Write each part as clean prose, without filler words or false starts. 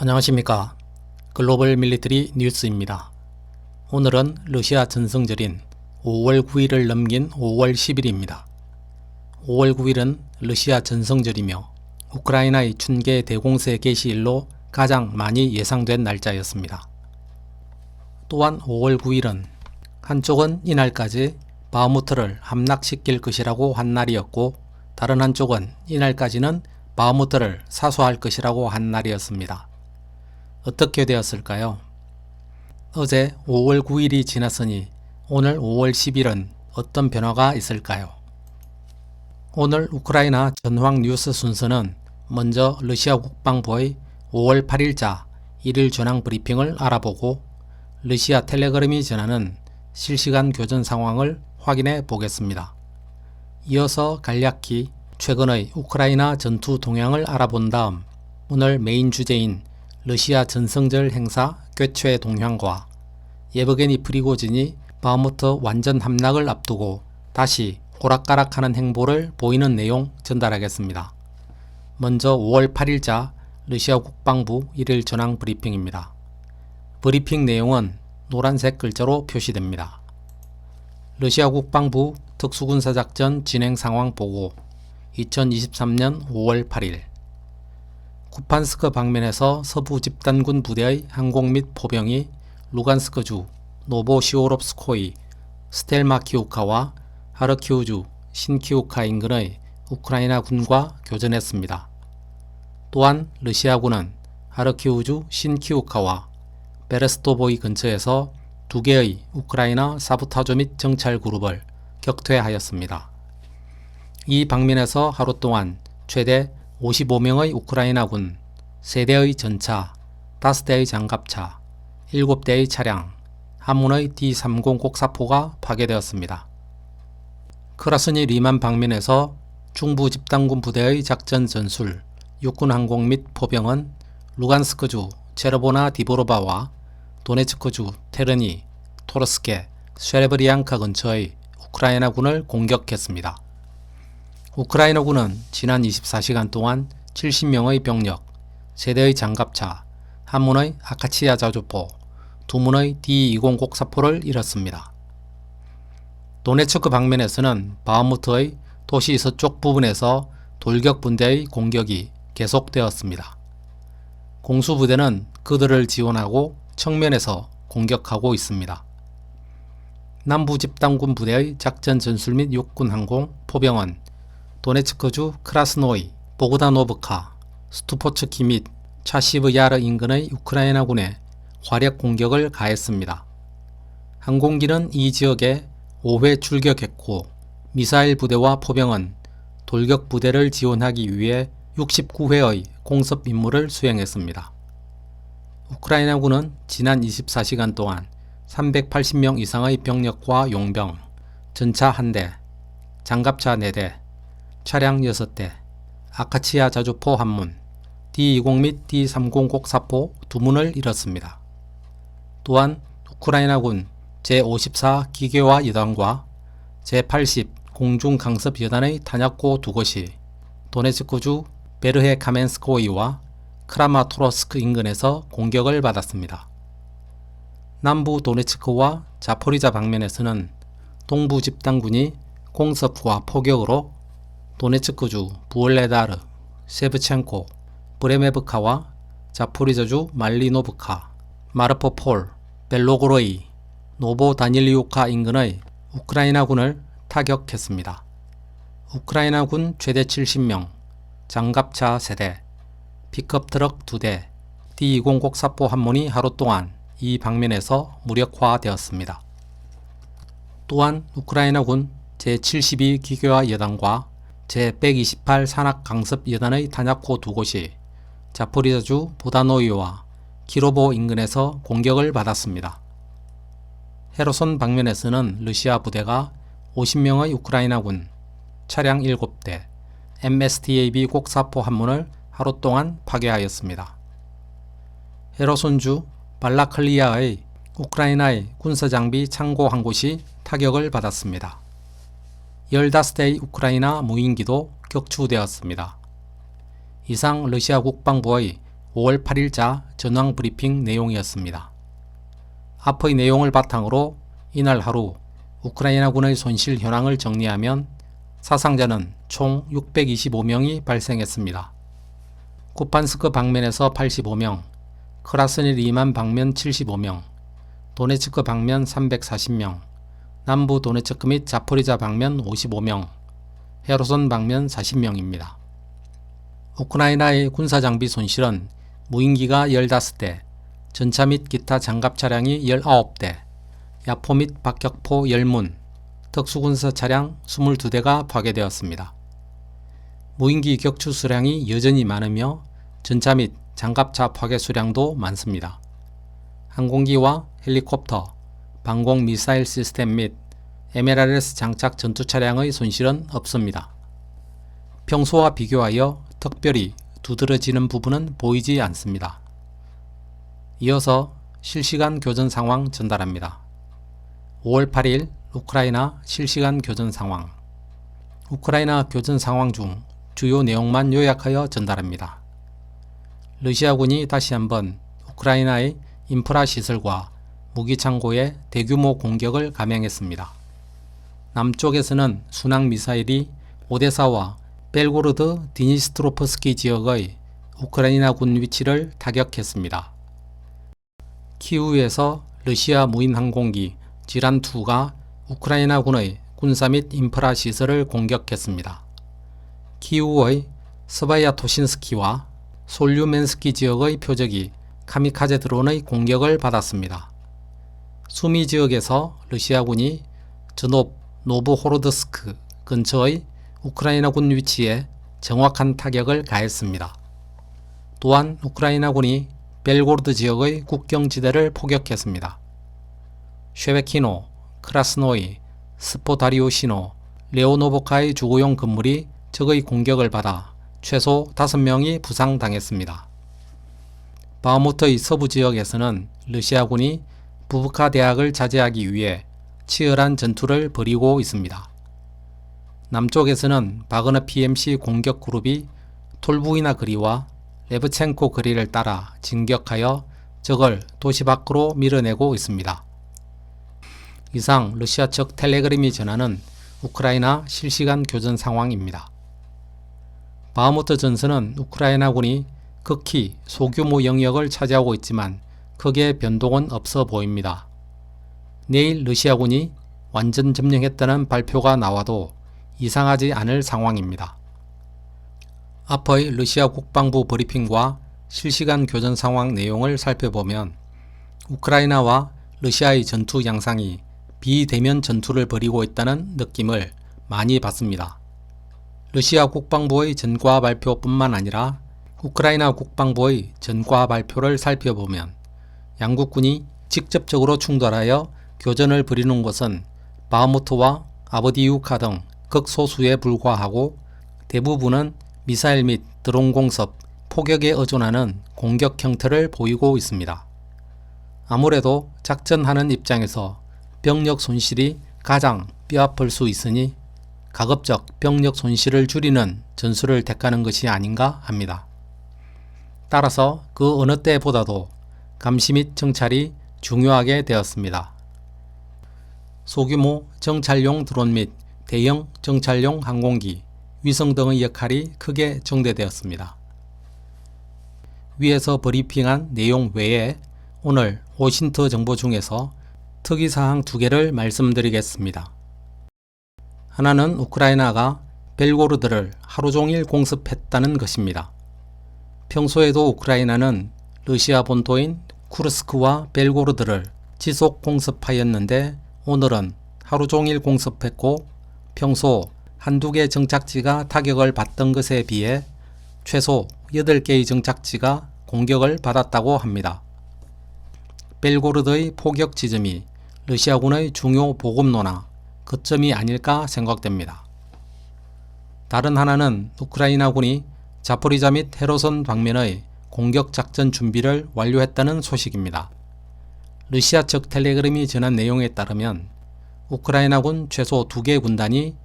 안녕하십니까. 글로벌 밀리터리 뉴스입니다. 오늘은 러시아 전성절인 5월 9일을 넘긴 5월 10일입니다. 5월 9일은 러시아 전성절이며 우크라이나의 춘계 대공세 개시일로 가장 많이 예상된 날짜였습니다. 또한 5월 9일은 한쪽은 이날까지 바흐무트를 함락시킬 것이라고 한 날이었고, 다른 한쪽은 이날까지는 바흐무트를 사수할 것이라고 한 날이었습니다. 어떻게 되었을까요? 어제 5월 9일이 지났으니 오늘 5월 10일은 어떤 변화가 있을까요? 오늘 우크라이나 전황 뉴스 순서는 먼저 러시아 국방부의 5월 8일자 1일 전황 브리핑을 알아보고, 러시아 텔레그램이 전하는 실시간 교전 상황을 확인해 보겠습니다. 이어서 간략히 최근의 우크라이나 전투 동향을 알아본 다음 오늘 메인 주제인 러시아 전성절 행사 궤최 동향과 예브게니 프리고진이 바흐무트 완전 함락을 앞두고 다시 오락가락하는 행보를 보이는 내용 전달하겠습니다. 먼저 5월 8일자 러시아 국방부 1일 전황 브리핑입니다. 브리핑 내용은 노란색 글자로 표시됩니다. 러시아 국방부 특수군사작전 진행 상황 보고 2023년 5월 8일 쿠판스크 방면에서 서부 집단군 부대의 항공 및 포병이 루간스크주 노보시오롭스코이 스텔마키우카와 하르키우주 신키우카 인근의 우크라이나 군과 교전했습니다. 또한 러시아군은 하르키우주 신키우카와 베레스토보이 근처에서 2개의 우크라이나 사부타조 및 정찰 그룹을 격퇴하였습니다. 이 방면에서 하루 동안 최대 55명의 우크라이나군, 3대의 전차, 5대의 장갑차, 7대의 차량, 한문의 D-30 곡사포가 파괴되었습니다. 크라스니 리만 방면에서 중부 집단군 부대의 작전 전술, 육군 항공 및 포병은 루간스크주 체르보나 디보로바와 도네츠크주 테르니, 토르스케, 쉐레브리앙카 근처의 우크라이나군을 공격했습니다. 우크라이나군은 지난 24시간 동안 70명의 병력, 3대의 장갑차, 한문의 아카치아 자주포, 2문의 D-20 곡사포를 잃었습니다. 도네츠크 방면에서는 바흐무트의 도시 서쪽 부분에서 돌격 분대의 공격이 계속되었습니다. 공수부대는 그들을 지원하고 측면에서 공격하고 있습니다. 남부 집단군 부대의 작전 전술 및 육군 항공, 포병은 도네츠크주 크라스노이, 보그다노브카, 스투포츠키 및 차시브야르 인근의 우크라이나군에 화력 공격을 가했습니다. 항공기는 이 지역에 5회 출격했고, 미사일 부대와 포병은 돌격 부대를 지원하기 위해 69회의 공습 임무를 수행했습니다. 우크라이나군은 지난 24시간 동안 380명 이상의 병력과 용병, 전차 1대, 장갑차 4대, 차량 6대, 아카치아 자주포 1문, D-20 및 D-30 곡사포 2문을 잃었습니다. 또한 우크라이나군 제54 기계화 여단과 제80 공중강습 여단의 탄약고 2곳이 도네츠크주 베르헤 카멘스코이와 크라마토르스크 인근에서 공격을 받았습니다. 남부 도네츠크와 자포리자 방면에서는 동부 집단군이 공습과 포격으로 도네츠크주 부올레다르, 세브첸코, 브레메브카와 자포리자주 말리노브카, 마르포폴, 벨로고로이, 노보다닐리우카 인근의 우크라이나군을 타격했습니다. 우크라이나군 최대 70명, 장갑차 3대, 픽업트럭 2대, D-20 곡사포 1문이 하루 동안 이 방면에서 무력화되었습니다. 또한 우크라이나군 제72 기계화 여단과 제128 산악강습 여단의 탄약고 2곳이 자포리자주 보다노이와 키로보 인근에서 공격을 받았습니다. 헤르손 방면에서는 러시아 부대가 50명의 우크라이나군, 차량 7대, MSTAB 곡사포 1문을 하루 동안 파괴하였습니다. 헤르손주 발라클리아의 우크라이나의 군사장비 창고 한 곳이 타격을 받았습니다. 15대의 우크라이나 무인기도 격추되었습니다. 이상 러시아 국방부의 5월 8일자 전황 브리핑 내용이었습니다. 앞의 내용을 바탕으로 이날 하루 우크라이나군의 손실 현황을 정리하면 사상자는 총 625명이 발생했습니다. 쿠판스크 방면에서 85명, 크라스니 리만 방면 75명, 도네츠크 방면 340명, 남부 도네츠크 및 자포리자 방면 55명, 헤르손 방면 40명입니다. 우크라이나의 군사장비 손실은 무인기가 15대, 전차 및 기타 장갑 차량이 19대, 야포 및 박격포 10문, 특수군사 차량 22대가 파괴되었습니다. 무인기 격추 수량이 여전히 많으며 전차 및 장갑차 파괴 수량도 많습니다. 항공기와 헬리콥터, 방공 미사일 시스템 및 MLRS 장착 전투 차량의 손실은 없습니다. 평소와 비교하여 특별히 두드러지는 부분은 보이지 않습니다. 이어서 실시간 교전 상황 전달합니다. 5월 8일 우크라이나 실시간 교전 상황. 우크라이나 교전 상황 중 주요 내용만 요약하여 전달합니다. 러시아군이 다시 한번 우크라이나의 인프라 시설과 무기 창고에 대규모 공격을 감행했습니다. 남쪽에서는 순항 미사일이 오데사와 벨고로드 디니스트로프스키 지역의 우크라이나군 위치를 타격했습니다. 키우에서 러시아 무인 항공기 지란2가 우크라이나군의 군사 및 인프라 시설을 공격했습니다. 키우의 스바야토신스키와 솔류멘스키 지역의 표적이 카미카제 드론의 공격을 받았습니다. 수미 지역에서 러시아군이 저노브 노브호로드스크 근처의 우크라이나군 위치에 정확한 타격을 가했습니다. 또한 우크라이나군이 벨고로드 지역의 국경지대를 포격했습니다. 쉐베키노, 크라스노이, 스포다리오시노, 레오노보카의 주거용 건물이 적의 공격을 받아 최소 5명이 부상당했습니다. 바흐무트의 서부 지역에서는 러시아군이 부브카 대학을 차지하기 위해 치열한 전투를 벌이고 있습니다. 남쪽에서는 바그너 PMC 공격 그룹이 톨부이나 거리와 레브첸코 거리를 따라 진격하여 적을 도시 밖으로 밀어내고 있습니다. 이상 러시아 측 텔레그램이 전하는 우크라이나 실시간 교전 상황입니다. 바흐무트 전선은 우크라이나군이 극히 소규모 영역을 차지하고 있지만 크게 변동은 없어 보입니다. 내일 러시아군이 완전 점령했다는 발표가 나와도 이상하지 않을 상황입니다. 앞의 러시아 국방부 브리핑과 실시간 교전 상황 내용을 살펴보면 우크라이나와 러시아의 전투 양상이 비대면 전투를 벌이고 있다는 느낌을 많이 받습니다. 러시아 국방부의 전과 발표뿐만 아니라 우크라이나 국방부의 전과 발표를 살펴보면 양국군이 직접적으로 충돌하여 교전을 벌이는 것은 바흐무트와 아브디우카 등 극소수에 불과하고 대부분은 미사일 및 드론 공습, 포격에 의존하는 공격 형태를 보이고 있습니다. 아무래도 작전하는 입장에서 병력 손실이 가장 뼈아플 수 있으니 가급적 병력 손실을 줄이는 전술을 택하는 것이 아닌가 합니다. 따라서 그 어느 때보다도 감시 및 정찰이 중요하게 되었습니다. 소규모 정찰용 드론 및 대형 정찰용 항공기, 위성 등의 역할이 크게 정대되었습니다. 위에서 브리핑한 내용 외에 오늘 오신트 정보 중에서 특이사항 2개를 말씀드리겠습니다. 하나는 우크라이나가 벨고로드를 하루 종일 공습했다는 것입니다. 평소에도 우크라이나는 러시아 본토인 쿠르스크와 벨고로드를 지속 공습하였는데 오늘은 하루 종일 공습했고 평소 한두 개 정착지가 타격을 받던 것에 비해 최소 8개의 정착지가 공격을 받았다고 합니다. 벨고로드의 포격 지점이 러시아군의 중요 보급로나 거점이 아닐까 생각됩니다. 다른 하나는 우크라이나군이 자포리자 및 헤르손 방면의 공격 작전 준비를 완료했다는 소식입니다. 러시아 측 텔레그램이 전한 내용에 따르면 우크라이나군 최소 2개 군단이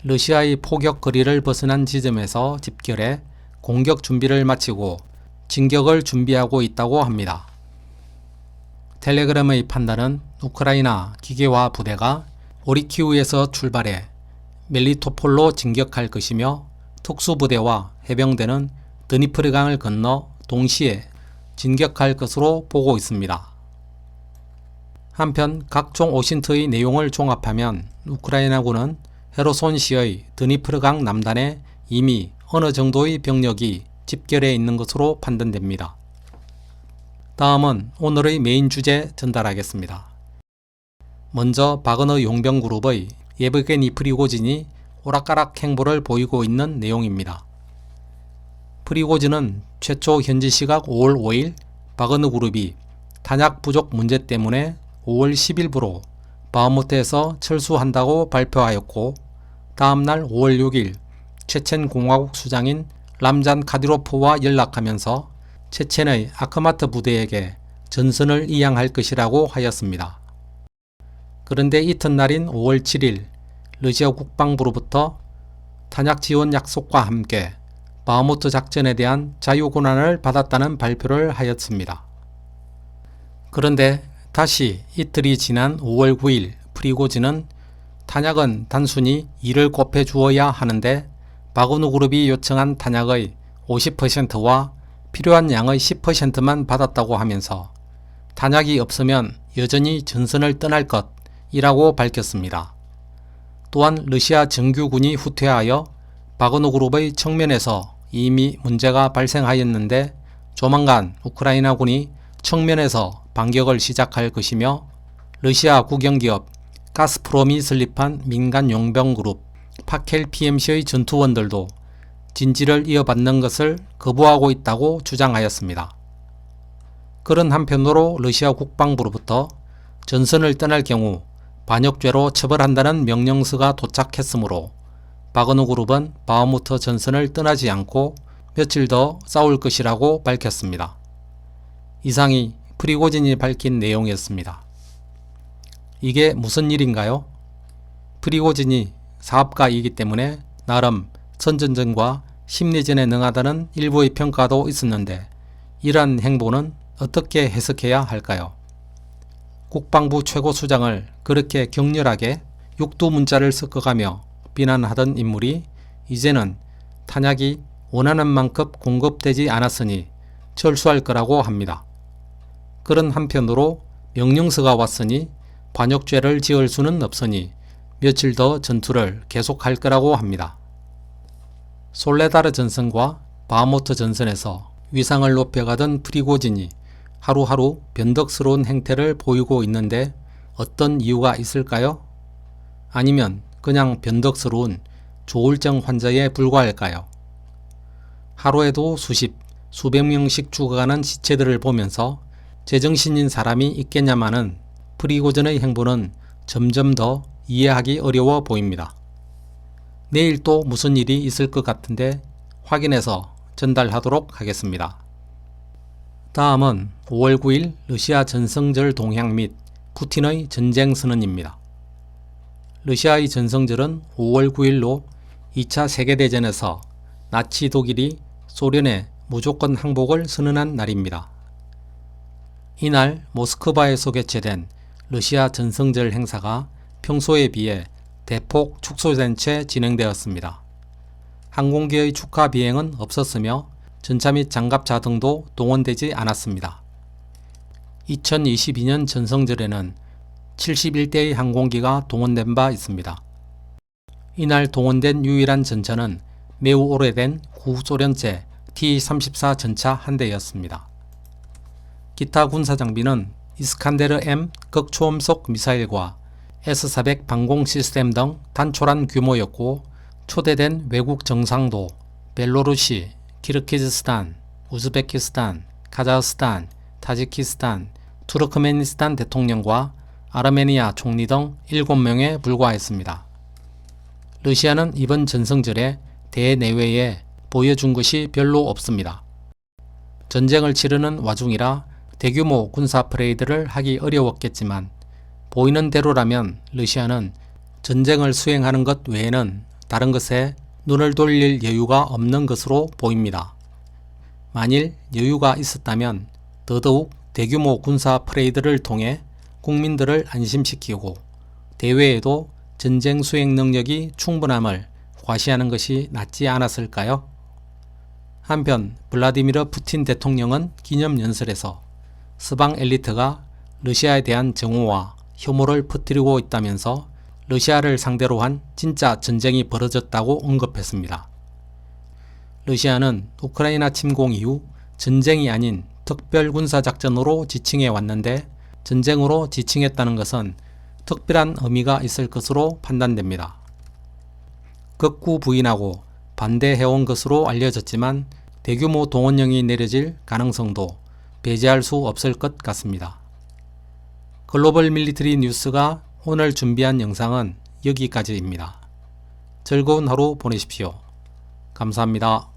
러시아의 포격 거리를 벗어난 지점에서 집결해 공격 준비를 마치고 진격을 준비하고 있다고 합니다. 텔레그램의 판단은 우크라이나 기계화 부대가 오리키우에서 출발해 멜리토폴로 진격할 것이며 특수부대와 해병대는 드니프르강을 건너 동시에 진격할 것으로 보고 있습니다. 한편 각종 오신트의 내용을 종합하면 우크라이나군은 헤르손시의 드니프르강 남단에 이미 어느 정도의 병력이 집결해 있는 것으로 판단됩니다. 다음은 오늘의 메인 주제 전달하겠습니다. 먼저 바그너 용병그룹의 예브게니 프리고진이 오락가락 행보를 보이고 있는 내용입니다. 프리고진은 최초 현지 시각 5월 5일 바그너 그룹이 탄약 부족 문제 때문에 5월 10일부로 바흐무트에서 철수한다고 발표하였고, 다음날 5월 6일 체첸 공화국 수장인 람잔 카디로프와 연락하면서 체첸의 아크마트 부대에게 전선을 이양할 것이라고 하였습니다. 그런데 이튿날인 5월 7일 러시아 국방부로부터 탄약 지원 약속과 함께 바흐무트 작전에 대한 자유권한을 받았다는 발표를 하였습니다. 그런데 다시 이틀이 지난 5월 9일 프리고진은 탄약은 단순히 2를 곱해 주어야 하는데 바그너 그룹이 요청한 탄약의 50%와 필요한 양의 10%만 받았다고 하면서 탄약이 없으면 여전히 전선을 떠날 것이라고 밝혔습니다. 또한 러시아 정규군이 후퇴하여 바그너 그룹의 측면에서 이미 문제가 발생하였는데 조만간 우크라이나군이 측면에서 반격을 시작할 것이며 러시아 국영기업 가스프롬이 설립한 민간 용병그룹 파켈 PMC의 전투원들도 진지를 이어받는 것을 거부하고 있다고 주장하였습니다. 그런 한편으로 러시아 국방부로부터 전선을 떠날 경우 반역죄로 처벌한다는 명령서가 도착했으므로 바그너 그룹은 바흐무트 전선을 떠나지 않고 며칠 더 싸울 것이라고 밝혔습니다. 이상이 프리고진이 밝힌 내용이었습니다. 이게 무슨 일인가요? 프리고진이 사업가이기 때문에 나름 선전전과 심리전에 능하다는 일부의 평가도 있었는데 이러한 행보는 어떻게 해석해야 할까요? 국방부 최고수장을 그렇게 격렬하게 육두문자를 섞어가며 비난하던 인물이 이제는 탄약이 원하는 만큼 공급되지 않았으니 철수할 거라고 합니다. 그런 한편으로 명령서가 왔으니 반역죄를 지을 수는 없으니 며칠 더 전투를 계속할 거라고 합니다. 솔레다르 전선과 바흐무트 전선에서 위상을 높여가던 프리고진이 하루하루 변덕스러운 행태를 보이고 있는데 어떤 이유가 있을까요? 아니면 그냥 변덕스러운 조울증 환자에 불과할까요? 하루에도 수백 명씩 죽어가는 시체들을 보면서 제정신인 사람이 있겠냐마는 프리고진의 행보는 점점 더 이해하기 어려워 보입니다. 내일 또 무슨 일이 있을 것 같은데 확인해서 전달하도록 하겠습니다. 다음은 5월 9일 러시아 전성절 동향 및 푸틴의 전쟁 선언입니다. 러시아의 전성절은 5월 9일로 2차 세계대전에서 나치 독일이 소련의 무조건 항복을 선언한 날입니다. 이날 모스크바에서 개최된 러시아 전성절 행사가 평소에 비해 대폭 축소된 채 진행되었습니다. 항공기의 축하 비행은 없었으며 전차 및 장갑차 등도 동원되지 않았습니다. 2022년 전성절에는 71대의 항공기가 동원된 바 있습니다. 이날 동원된 유일한 전차는 매우 오래된 구소련제 T-34 전차 한 대였습니다. 기타 군사장비는 이스칸데르 M 극초음속 미사일과 S-400 방공 시스템 등 단촐한 규모였고 초대된 외국 정상도 벨로루시, 키르기즈스탄, 우즈베키스탄, 카자흐스탄, 타지키스탄, 투르크메니스탄 대통령과 아르메니아 총리 등 7명에 불과했습니다. 러시아는 이번 전성절에 대내외에 보여준 것이 별로 없습니다. 전쟁을 치르는 와중이라 대규모 군사 퍼레이드를 하기 어려웠겠지만 보이는 대로라면 러시아는 전쟁을 수행하는 것 외에는 다른 것에 눈을 돌릴 여유가 없는 것으로 보입니다. 만일 여유가 있었다면 더더욱 대규모 군사 퍼레이드를 통해 국민들을 안심시키고 대외에도 전쟁 수행 능력이 충분함을 과시하는 것이 낫지 않았을까요? 한편 블라디미르 푸틴 대통령은 기념연설에서 서방 엘리트가 러시아에 대한 정오와 혐오를 퍼뜨리고 있다면서 러시아를 상대로 한 진짜 전쟁이 벌어졌다고 언급했습니다. 러시아는 우크라이나 침공 이후 전쟁이 아닌 특별군사작전으로 지칭해 왔는데 전쟁으로 지칭했다는 것은 특별한 의미가 있을 것으로 판단됩니다. 극구 부인하고 반대해온 것으로 알려졌지만 대규모 동원령이 내려질 가능성도 배제할 수 없을 것 같습니다. 글로벌 밀리터리 뉴스가 오늘 준비한 영상은 여기까지입니다. 즐거운 하루 보내십시오. 감사합니다.